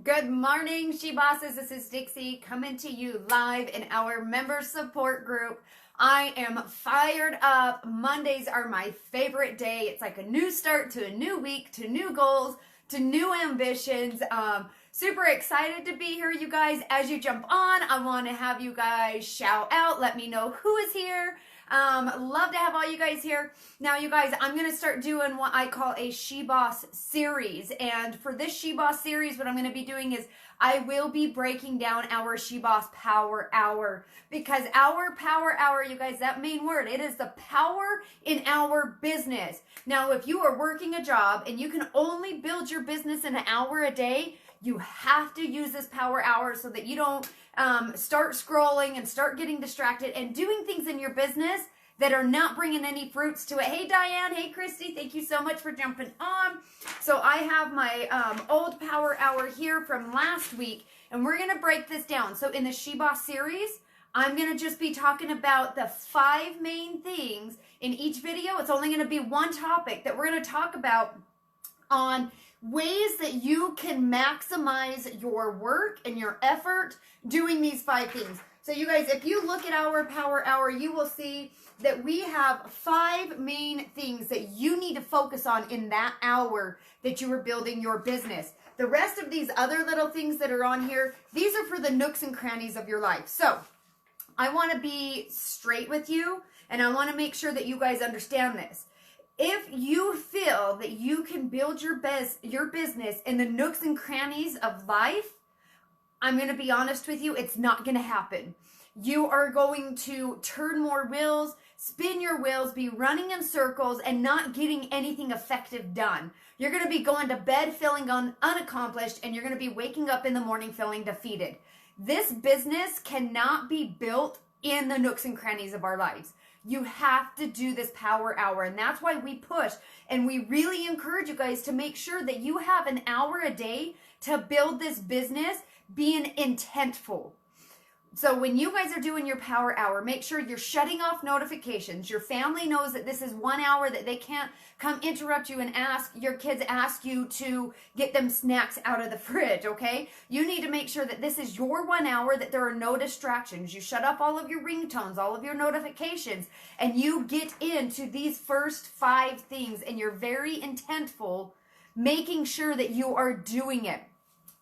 Good morning, She Bosses. This is Dixie coming to you live in our member support group. I am fired up. Mondays are my favorite day. It's like a new start to a new week, to new goals, to new ambitions. Super excited to be here, you guys. As you jump on, I want to have you guys shout out. Let me know who is here. Love to have all you guys here. Now, you guys, I'm going to start doing what I call a She Boss series. And for this She Boss series, what I'm going to be doing is I will be breaking down our She Boss Power Hour. Because our Power Hour, you guys, that main word, it is the power in our business. Now, if you are working a job and you can only build your business in an hour a day, you have to use this power hour so that you don't start scrolling and start getting distracted and doing things in your business that are not bringing any fruits to it. Hey, Diane. Hey, Christy. Thank you so much for jumping on. So I have my old power hour here from last week, and we're going to break this down. So in the She Boss series, I'm going to just be talking about the 5 main things in each video. It's only going to be one topic that we're going to talk about on ways that you can maximize your work and your effort doing these 5 things. So you guys, if you look at our power hour, you will see that we have 5 main things that you need to focus on in that hour that you are building your business. The rest of these other little things that are on here, these are for the nooks and crannies of your life. So I want to be straight with you, and I want to make sure that you guys understand this. If you feel that you can build your business in the nooks and crannies of life, I'm going to be honest with you, it's not going to happen. You are going to turn more wheels, spin your wheels, be running in circles, and not getting anything effective done. You're going to be going to bed feeling unaccomplished, and you're going to be waking up in the morning feeling defeated. This business cannot be built in the nooks and crannies of our lives. You have to do this power hour, and that's why we push and we really encourage you guys to make sure that you have an hour a day to build this business being intentful. So when you guys are doing your power hour, make sure you're shutting off notifications. Your family knows that this is 1 hour that they can't come interrupt you and your kids ask you to get them snacks out of the fridge, okay? You need to make sure that this is your 1 hour, that there are no distractions. You shut off all of your ringtones, all of your notifications, and you get into these first 5 things, and you're very intentful, making sure that you are doing it.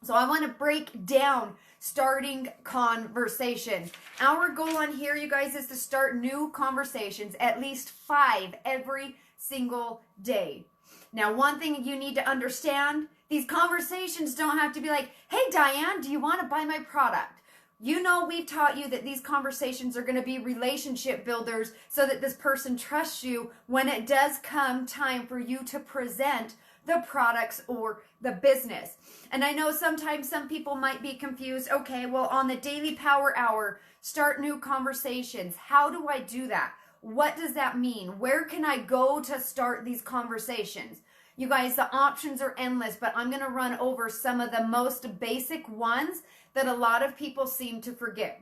So I want to break down starting conversation. Our goal on here, you guys, is to start new conversations, at least 5 every single day. Now, one thing you need to understand, these conversations don't have to be like, hey, Diane, do you want to buy my product? You know, we've taught you that these conversations are going to be relationship builders so that this person trusts you when it does come time for you to present the products or the business. And I know sometimes some people might be confused. Okay, well, on the daily power hour, start new conversations. How do I do that? What does that mean? Where can I go to start these conversations? You guys, the options are endless, but I'm going to run over some of the most basic ones that a lot of people seem to forget.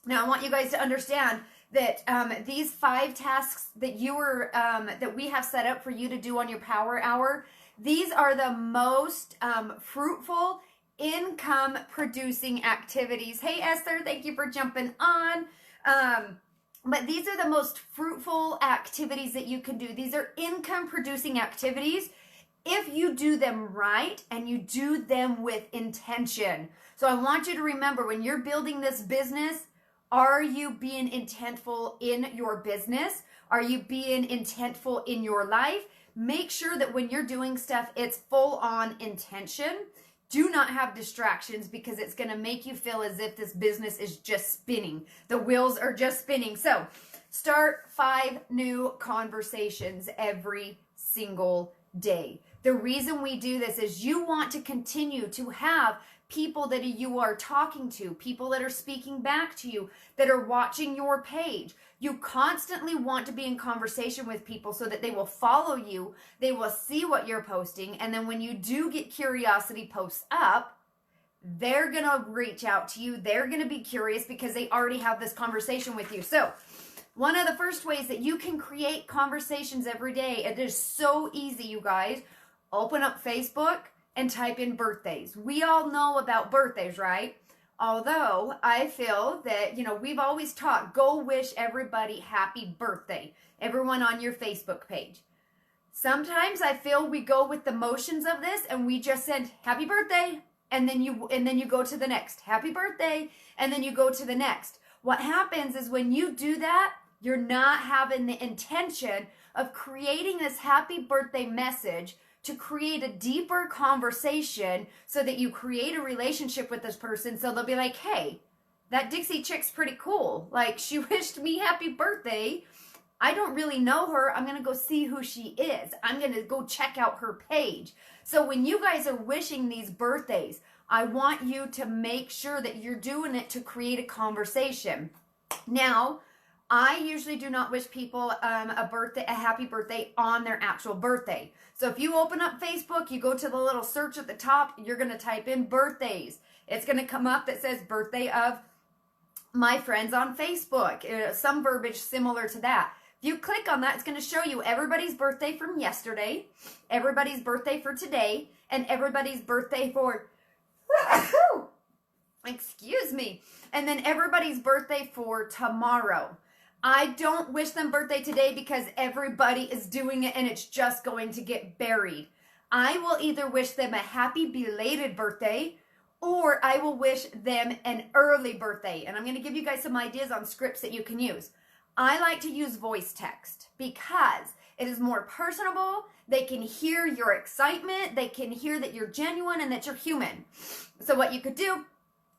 Now, I want you guys to understand that these 5 tasks that that we have set up for you to do on your power hour, these are the most fruitful income producing activities. Hey, Esther, thank you for jumping on. But these are the most fruitful activities that you can do. These are income producing activities if you do them right and you do them with intention. So I want you to remember, when you're building this business, are you being intentful in your business? Are you being intentful in your life? Make sure that when you're doing stuff, it's full on intention. Do not have distractions, because it's going to make you feel as if this business is just spinning. The wheels are just spinning. So start 5 new conversations every single day. The reason we do this is you want to continue to have people that you are talking to, people that are speaking back to you, that are watching your page. You constantly want to be in conversation with people so that they will follow you, they will see what you're posting, and then when you do get curiosity posts up, they're going to reach out to you. They're going to be curious because they already have this conversation with you. So one of the first ways that you can create conversations every day, it is so easy, you guys. Open up Facebook and type in birthdays. We all know about birthdays, right? Although I feel that, we've always taught, go wish everybody happy birthday, everyone on your Facebook page. Sometimes I feel we go with the motions of this and we just send happy birthday, and then you go to the next happy birthday, and then you go to the next. What happens is when you do that, you're not having the intention of creating this happy birthday message to create a deeper conversation so that you create a relationship with this person. So they'll be like, hey, that Dixie chick's pretty cool. Like, she wished me happy birthday. I don't really know her. I'm going to go see who she is. I'm going to go check out her page. So when you guys are wishing these birthdays, I want you to make sure that you're doing it to create a conversation. Now, I usually do not wish people a happy birthday on their actual birthday. So if you open up Facebook, you go to the little search at the top, you're going to type in birthdays. It's going to come up that says birthday of my friends on Facebook, some verbiage similar to that. If you click on that, it's going to show you everybody's birthday from yesterday, everybody's birthday for today, and everybody's birthday for, excuse me, and then everybody's birthday for tomorrow. I don't wish them birthday today because everybody is doing it and it's just going to get buried. I will either wish them a happy belated birthday, or I will wish them an early birthday. And I'm going to give you guys some ideas on scripts that you can use. I like to use voice text because it is more personable. They can hear your excitement. They can hear that you're genuine and that you're human. So what you could do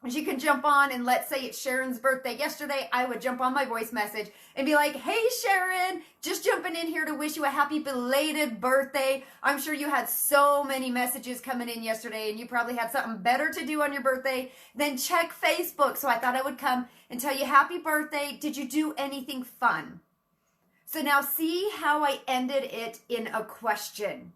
is you can jump on, and let's say it's Sharon's birthday yesterday. I would jump on my voice message and be like, hey, Sharon, just jumping in here to wish you a happy belated birthday. I'm sure you had so many messages coming in yesterday, and you probably had something better to do on your birthday than check Facebook. So I thought I would come and tell you happy birthday. Did you do anything fun? So now see how I ended it in a question.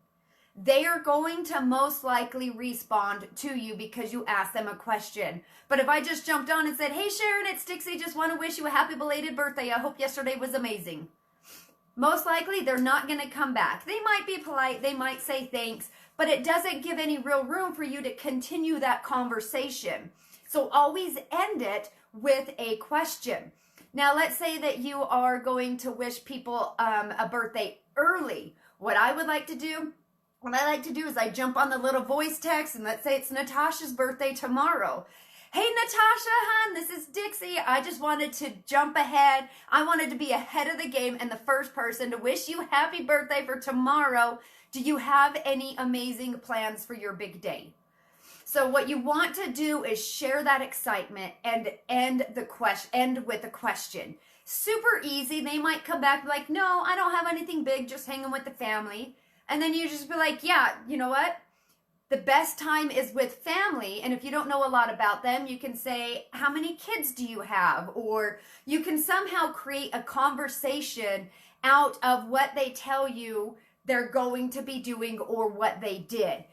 They are going to most likely respond to you because you asked them a question. But if I just jumped on and said, hey, Sharon, it's Dixie, just want to wish you a happy belated birthday. I hope yesterday was amazing. Most likely, they're not going to come back. They might be polite. They might say thanks, but it doesn't give any real room for you to continue that conversation. So always end it with a question. Now, let's say that you are going to wish people a birthday early. What I like to do is I jump on the little voice text, and let's say it's Natasha's birthday tomorrow. Hey, Natasha, hon, this is Dixie. I just wanted to jump ahead. I wanted to be ahead of the game and the first person to wish you happy birthday for tomorrow. Do you have any amazing plans for your big day? So what you want to do is share that excitement and end with a question. Super easy. They might come back like, no, I don't have anything big, just hanging with the family. And then you just be like, yeah, you know what? The best time is with family. And if you don't know a lot about them, you can say, how many kids do you have? Or you can somehow create a conversation out of what they tell you they're going to be doing or what they did.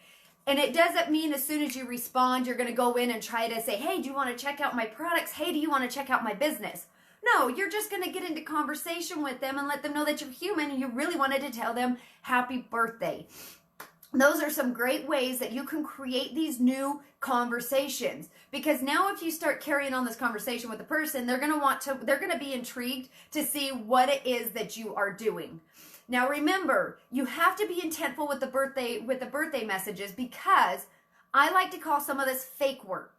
And it doesn't mean as soon as you respond, you're going to go in and try to say, hey, do you want to check out my products? Hey, do you want to check out my business? No, you're just going to get into conversation with them and let them know that you're human and you really wanted to tell them happy birthday. Those are some great ways that you can create these new conversations, because now if you start carrying on this conversation with the person, they're going to be intrigued to see what it is that you are doing. Now remember, you have to be intentful with the birthday messages, because I like to call some of this fake work.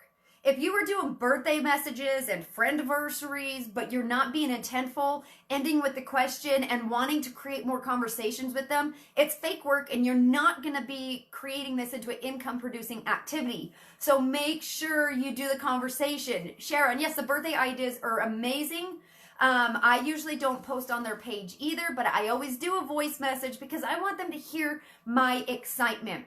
If you were doing birthday messages and friendiversaries, but you're not being intentful, ending with the question and wanting to create more conversations with them, it's fake work and you're not going to be creating this into an income-producing activity. So make sure you do the conversation. Sharon, yes, the birthday ideas are amazing. I usually don't post on their page either, but I always do a voice message because I want them to hear my excitement.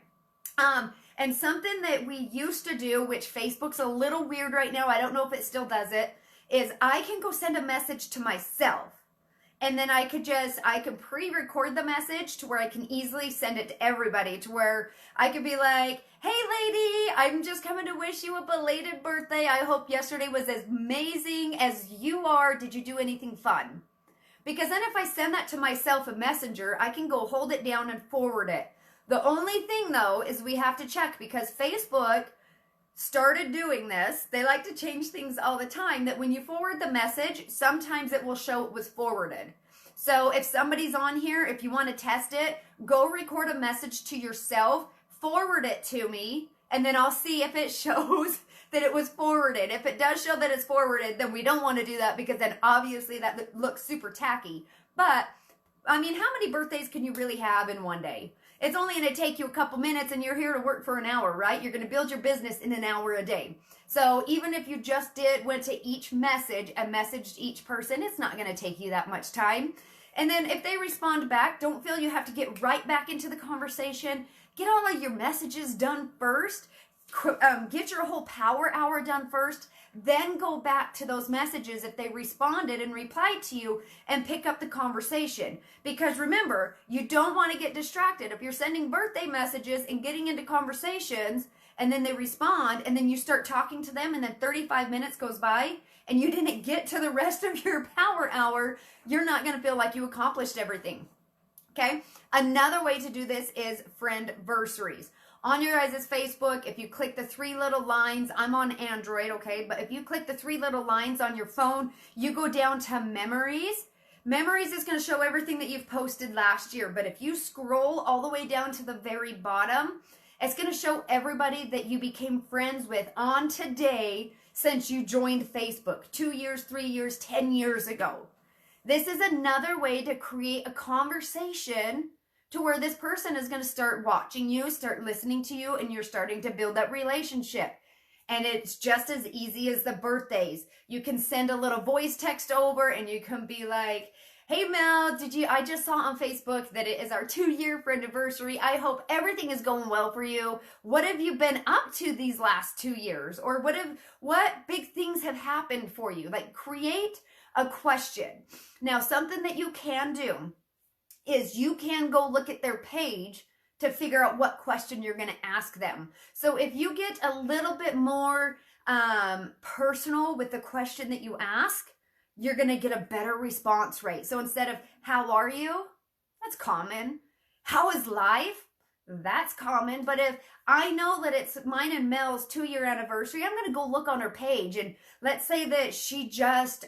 And something that we used to do, which Facebook's a little weird right now, I don't know if it still does it, is I can go send a message to myself. And then I could pre-record the message to where I can easily send it to everybody, to where I could be like, hey lady, I'm just coming to wish you a belated birthday. I hope yesterday was as amazing as you are. Did you do anything fun? Because then if I send that to myself in Messenger, I can go hold it down and forward it. The only thing though is we have to check, because Facebook started doing this. They like to change things all the time, that when you forward the message, sometimes it will show it was forwarded. So if somebody's on here, if you want to test it, go record a message to yourself, forward it to me, and then I'll see if it shows that it was forwarded. If it does show that it's forwarded, then we don't want to do that, because then obviously that looks super tacky. But I mean, how many birthdays can you really have in one day? It's only going to take you a couple minutes, and you're here to work for an hour, right? You're going to build your business in an hour a day. So even if you just went to each message and messaged each person, it's not going to take you that much time. And then if they respond back, don't feel you have to get right back into the conversation. Get all of your messages done first. Get your whole power hour done first. Then go back to those messages if they responded and replied to you, and pick up the conversation. Because remember, you don't want to get distracted. If you're sending birthday messages and getting into conversations, and then they respond, and then you start talking to them, and then 35 minutes goes by, and you didn't get to the rest of your power hour, you're not going to feel like you accomplished everything. Okay? Another way to do this is friend-versaries. On your guys' Facebook, if you click the three little lines, I'm on Android, okay? But if you click the three little lines on your phone, you go down to memories. Memories is going to show everything that you've posted last year. But if you scroll all the way down to the very bottom, it's going to show everybody that you became friends with on today since you joined Facebook 2 years, 3 years, 10 years ago. This is another way to create a conversation to where this person is going to start watching you, start listening to you, and you're starting to build that relationship. And it's just as easy as the birthdays. You can send a little voice text over, and you can be like, hey Mel, I just saw on Facebook that it is our 2-year friend anniversary. I hope everything is going well for you. What have you been up to these last 2 years? Or what big things have happened for you? Like, create a question. Now, something that you can do is you can go look at their page to figure out what question you're going to ask them. So if you get a little bit more personal with the question that you ask, you're going to get a better response rate. So instead of, how are you? That's common. How is life? That's common. But if I know that it's mine and Mel's 2-year anniversary, I'm going to go look on her page. And let's say that she just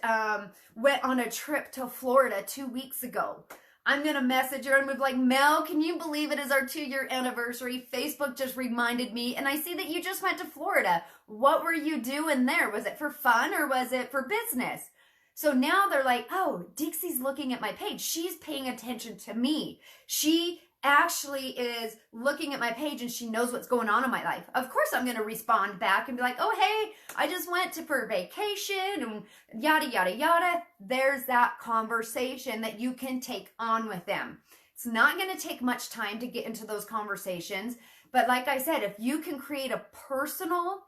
went on a trip to Florida 2 weeks ago. I'm going to message her and be like, Mel, can you believe it is our 2-year anniversary? Facebook just reminded me, and I see that you just went to Florida. What were you doing there? Was it for fun or was it for business? So now they're like, oh, Dixie's looking at my page. She's paying attention to me. She actually is looking at my page, and she knows what's going on in my life. Of course, I'm going to respond back and be like, oh, hey, I just went for vacation and yada, yada, yada. There's that conversation that you can take on with them. It's not going to take much time to get into those conversations. But like I said, if you can create a personal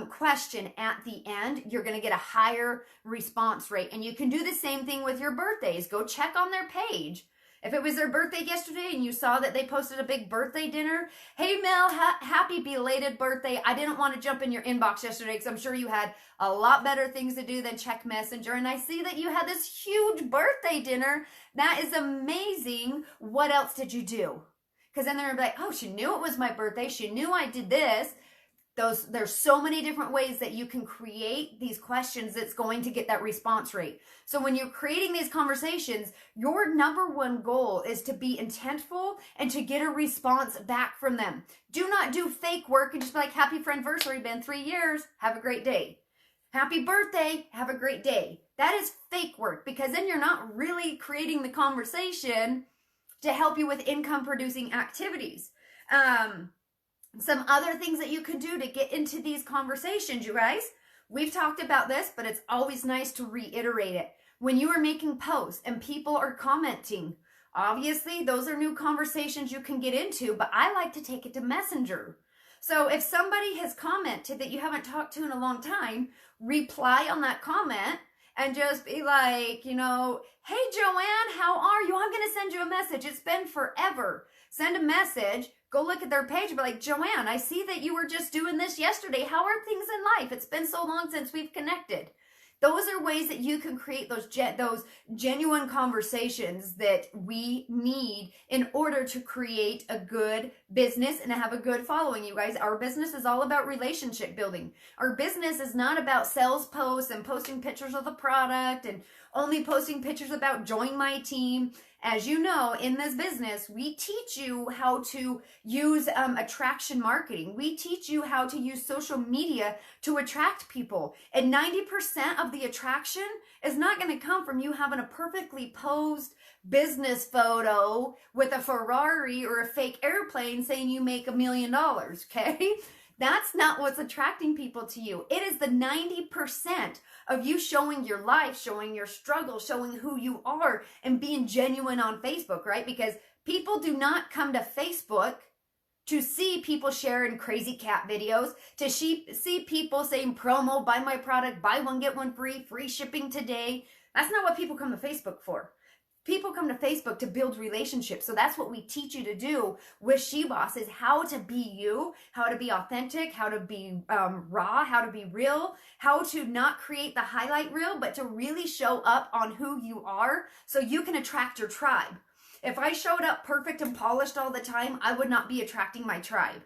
question at the end, you're going to get a higher response rate. And you can do the same thing with your birthdays. Go check on their page. If it was their birthday yesterday and you saw that they posted a big birthday dinner, hey Mel, happy belated birthday. I didn't want to jump in your inbox yesterday because I'm sure you had a lot better things to do than check Messenger. And I see that you had this huge birthday dinner. That is amazing. What else did you do? Because then they're going to be like, oh, she knew it was my birthday. She knew I did this. There's so many different ways that you can create these questions that's going to get that response rate. So when you're creating these conversations, your number one goal is to be intentful and to get a response back from them. Do not do fake work and just be like, happy friendversary, been 3 years, have a great day. Happy birthday, have a great day. That is fake work, because then you're not really creating the conversation to help you with income producing activities. Some other things that you can do to get into these conversations, you guys. We've talked about this, but it's always nice to reiterate it. When you are making posts and people are commenting, obviously those are new conversations you can get into, but I like to take it to Messenger. So if somebody has commented that you haven't talked to in a long time, reply on that comment and just be like, you know, hey Joanne, how are you? I'm going to send you a message. It's been forever. Send a message. Go look at their page and be like, Joanne, I see that you were just doing this yesterday. How are things in life? It's been so long since we've connected. Those are ways that you can create those genuine conversations that we need in order to create a good business and have a good following. You guys, our business is all about relationship building. Our business is not about sales posts and posting pictures of the product and only posting pictures about join my team. As you know, in this business, we teach you how to use attraction marketing. We teach you how to use social media to attract people. And 90% of the attraction is not going to come from you having a perfectly posed business photo with a Ferrari or a fake airplane saying you make $1 million, okay? That's not what's attracting people to you. It is the 90% of you showing your life, showing your struggle, showing who you are, and being genuine on Facebook, right? Because people do not come to Facebook to see people sharing crazy cat videos, to see people saying promo, buy my product, buy one, get one free, free shipping today. That's not what people come to Facebook for. People come to Facebook to build relationships. So that's what we teach you to do with 𝗧𝗧𝗔𝗥𝗧𝗜𝗡 is how to be you, how to be authentic, how to be raw, how to be real, how to not create the highlight reel, but to really show up on who you are so you can attract your tribe. If I showed up perfect and polished all the time, I would not be attracting my tribe.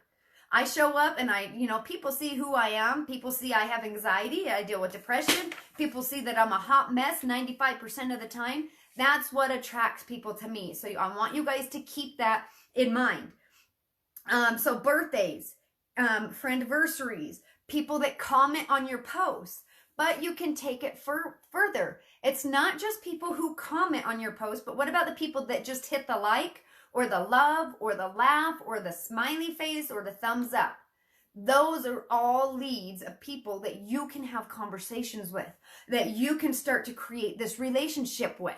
I show up and people see who I am. People see I have anxiety. I deal with depression. People see that I'm a hot mess 95% of the time. That's what attracts people to me. So I want you guys to keep that in mind. So birthdays, friendiversaries, people that comment on your posts, but you can take it further. It's not just people who comment on your post, but what about the people that just hit the like or the love or the laugh or the smiley face or the thumbs up? Those are all leads of people that you can have conversations with, that you can start to create this relationship with.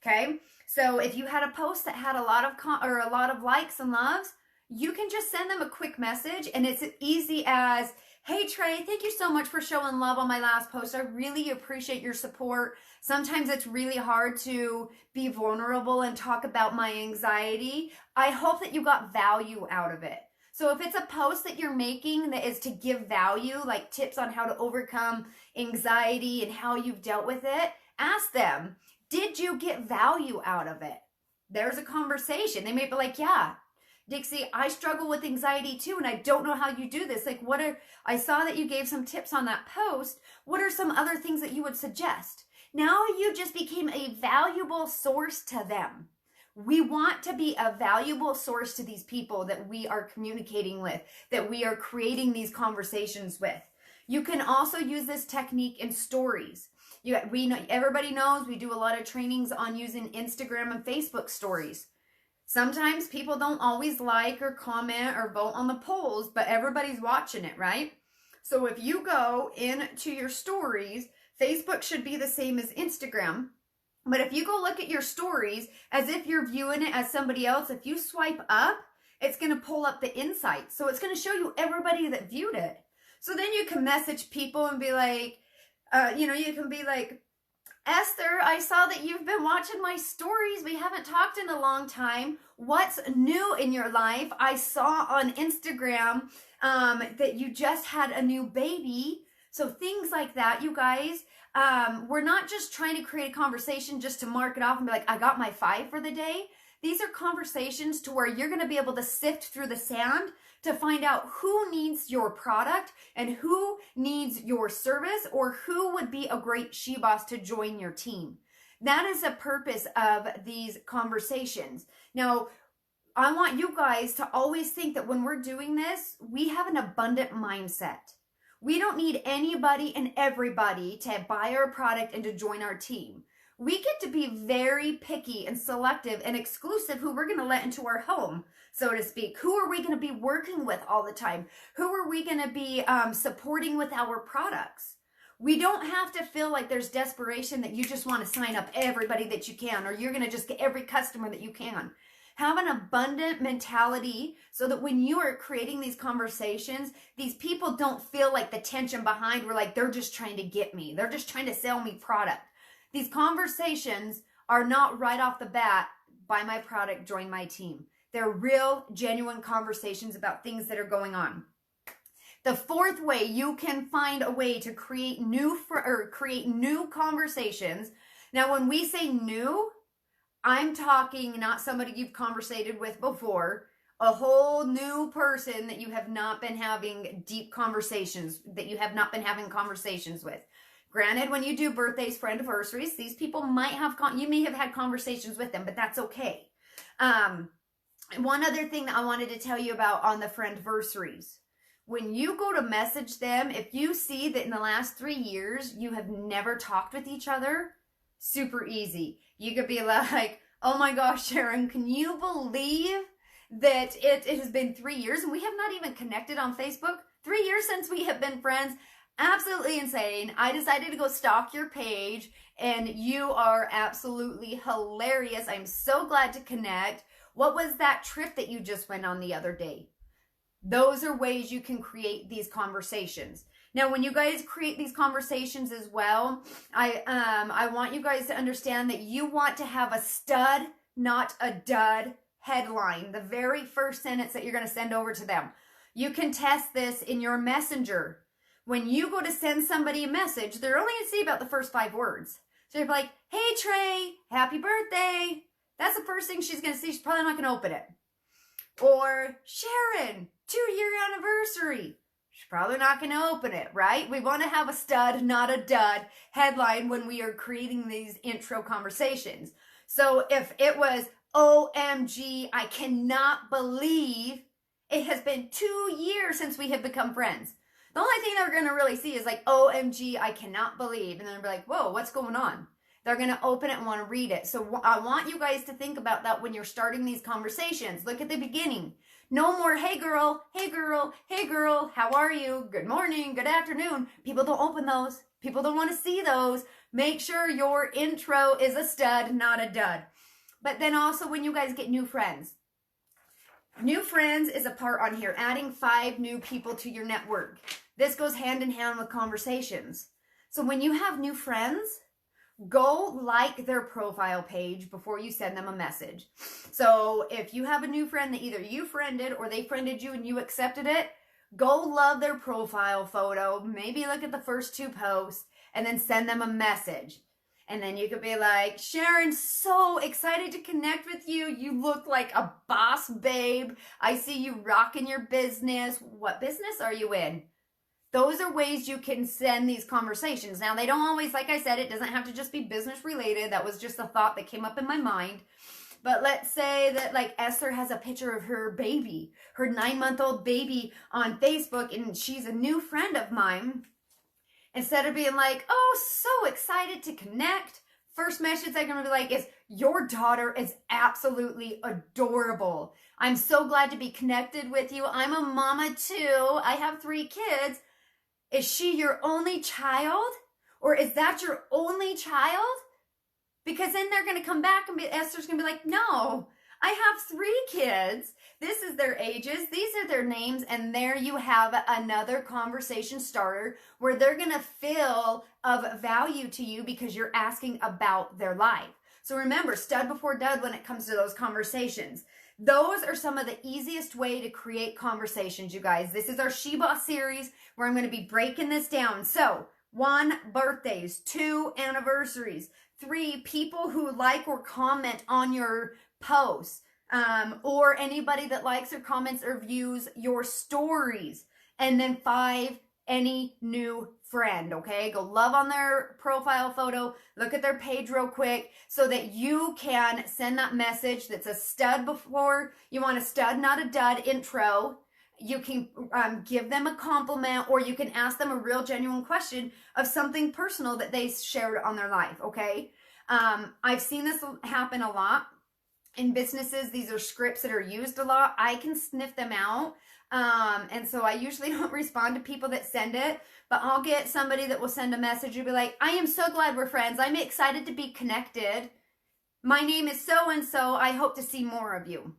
Okay, so if you had a post that had a lot of likes and loves, you can just send them a quick message, and it's as easy as, hey Trey, thank you so much for showing love on my last post. I really appreciate your support. Sometimes it's really hard to be vulnerable and talk about my anxiety. I hope that you got value out of it. So if it's a post that you're making that is to give value, like tips on how to overcome anxiety and how you've dealt with it, ask them, did you get value out of it? There's a conversation. They may be like, yeah, Dixie, I struggle with anxiety too, and I don't know how you do this. Like, I saw that you gave some tips on that post. What are some other things that you would suggest? Now you just became a valuable source to them. We want to be a valuable source to these people that we are communicating with, that we are creating these conversations with. You can also use this technique in stories. Everybody knows we do a lot of trainings on using Instagram and Facebook stories. Sometimes people don't always like or comment or vote on the polls, but everybody's watching it, right? So if you go into your stories, Facebook should be the same as Instagram. But if you go look at your stories as if you're viewing it as somebody else, if you swipe up, it's going to pull up the insights. So it's going to show you everybody that viewed it. So then you can message people and be like, you can be like, Esther, I saw that you've been watching my stories. We haven't talked in a long time. What's new in your life? I saw on Instagram that you just had a new baby. So things like that, you guys. We're not just trying to create a conversation just to mark it off and be like, I got my 5 for the day. These are conversations to where you're going to be able to sift through the sand to find out who needs your product and who needs your service, or who would be a great 𝗧𝗧𝗔𝗥𝗧𝗜𝗡 to join your team. That is the purpose of these conversations. Now, I want you guys to always think that when we're doing this, we have an abundant mindset. We don't need anybody and everybody to buy our product and to join our team. We get to be very picky and selective and exclusive who we're going to let into our home, so to speak. Who are we going to be working with all the time? Who are we going to be supporting with our products? We don't have to feel like there's desperation that you just want to sign up everybody that you can, or you're going to just get every customer that you can. Have an abundant mentality so that when you are creating these conversations, these people don't feel like the tension behind where like they're just trying to get me. They're just trying to sell me product. These conversations are not right off the bat, buy my product, join my team. They're real, genuine conversations about things that are going on. The fourth way you can find a way to create new conversations. Now, when we say new, I'm talking not somebody you've conversated with before, a whole new person that you have not been having deep conversations, that you have not been having conversations with. Granted, when you do birthdays, friendiversaries, these people might have, you may have had conversations with them, but that's okay. One other thing that I wanted to tell you about on the friendiversaries. When you go to message them, if you see that in the last 3 years, you have never talked with each other, super easy. You could be like, oh my gosh, Sharon, can you believe that it has been 3 years and we have not even connected on Facebook? 3 years since we have been friends. Absolutely insane. I decided to go stalk your page and you are absolutely hilarious. I'm so glad to connect. What was that trip that you just went on the other day? Those are ways you can create these conversations. Now, when you guys create these conversations as well, I want you guys to understand that you want to have a stud, not a dud headline. The very first sentence that you're going to send over to them. You can test this in your messenger. When you go to send somebody a message, they're only going to see about the first 5 words. So you're like, hey, Trey, happy birthday. That's the first thing she's going to see. She's probably not going to open it. Or Sharon, 2-year anniversary. She's probably not going to open it, right? We want to have a stud, not a dud headline when we are creating these intro conversations. So if it was, OMG, I cannot believe it has been 2 years since we have become friends. The only thing they're going to really see is like, OMG, I cannot believe. And then they'll be like, whoa, what's going on? They're going to open it and want to read it. So I want you guys to think about that when you're starting these conversations. Look at the beginning. No more, hey girl, hey girl, hey girl, how are you? Good morning, good afternoon. People don't open those. People don't want to see those. Make sure your intro is a stud, not a dud. But then also when you guys get new friends. New friends is a part on here. Adding 5 new people to your network. This goes hand in hand with conversations. So when you have new friends, go like their profile page before you send them a message. So if you have a new friend that either you friended or they friended you and you accepted it, go love their profile photo. Maybe look at the first 2 posts and then send them a message. And then you could be like, Sharon, so excited to connect with you. You look like a boss babe. I see you rocking your business. What business are you in? Those are ways you can send these conversations. Now, they don't always, like I said, it doesn't have to just be business related. That was just a thought that came up in my mind. But let's say that like Esther has a picture of her baby, her 9-month-old baby on Facebook, and she's a new friend of mine. Instead of being like, oh, so excited to connect, first message I'm going to be like is, your daughter is absolutely adorable. I'm so glad to be connected with you. I'm a mama too. I have 3 kids. Is she your only child? Or is that your only child? Because then they're going to come back and Esther's going to be like, no, I have 3 kids. This is their ages. These are their names. And there you have another conversation starter where they're going to feel of value to you because you're asking about their life. So remember, stud before dud when it comes to those conversations. Those are some of the easiest way to create conversations, you guys. This is our 𝗖𝗢𝗡𝗥 series where I'm going to be breaking this down. So 1, birthdays. 2, anniversaries. 3, people who like or comment on your posts. Or anybody that likes or comments or views your stories. And then 5, any new friend, okay? Go love on their profile photo, look at their page real quick so that you can send that message that's a stud before. You want a stud, not a dud intro. You can give them a compliment or you can ask them a real genuine question of something personal that they shared on their life, okay? I've seen this happen a lot. In businesses, these are scripts that are used a lot. I can sniff them out. And so I usually don't respond to people that send it, but I'll get somebody that will send a message and be like, I am so glad we're friends. I'm excited to be connected. My name is so-and-so. I hope to see more of you.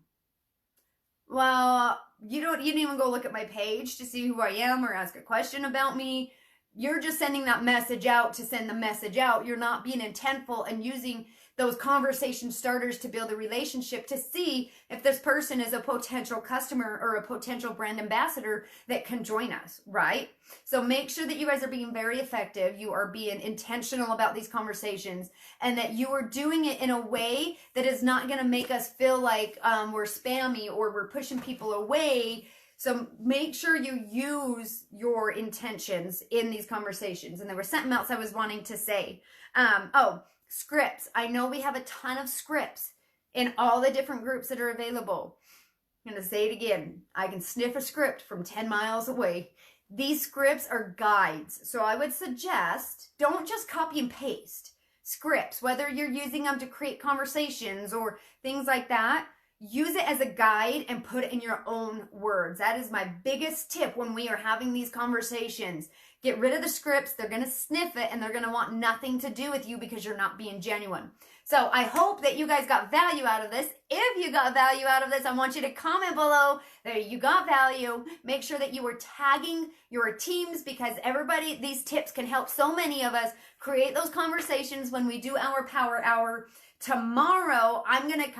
Well, you didn't even go look at my page to see who I am or ask a question about me. you're just sending that message out to send the message out. You're not being intentful and using those conversation starters to build a relationship to see if this person is a potential customer or a potential brand ambassador that can join us, right? So make sure that you guys are being very effective. You are being intentional about these conversations, and that you are doing it in a way that is not going to make us feel like we're spammy or we're pushing people away. So make sure you use your intentions in these conversations. And there was something else I was wanting to say. Scripts. I know we have a ton of scripts in all the different groups that are available. I'm going to say it again. I can sniff a script from 10 miles away. These scripts are guides. So I would suggest don't just copy and paste scripts, whether you're using them to create conversations or things like that. Use it as a guide and put it in your own words. That is my biggest tip when we are having these conversations. Get rid of the scripts. They're going to sniff it and they're going to want nothing to do with you because you're not being genuine. So I hope that you guys got value out of this. If you got value out of this, I want you to comment below that you got value. Make sure that you are tagging your teams, because everybody, these tips can help so many of us create those conversations when we do our power hour. Tomorrow, I'm going to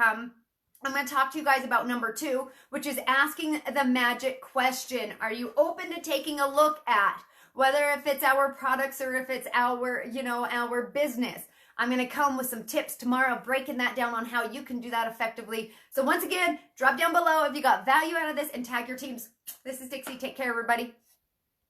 talk to you guys about number 2, which is asking the magic question. Are you open to taking a look at whether if it's our products or if it's our business? I'm going to come with some tips tomorrow, breaking that down on how you can do that effectively. So once again, drop down below if you got value out of this and tag your teams. This is Dixie. Take care, everybody.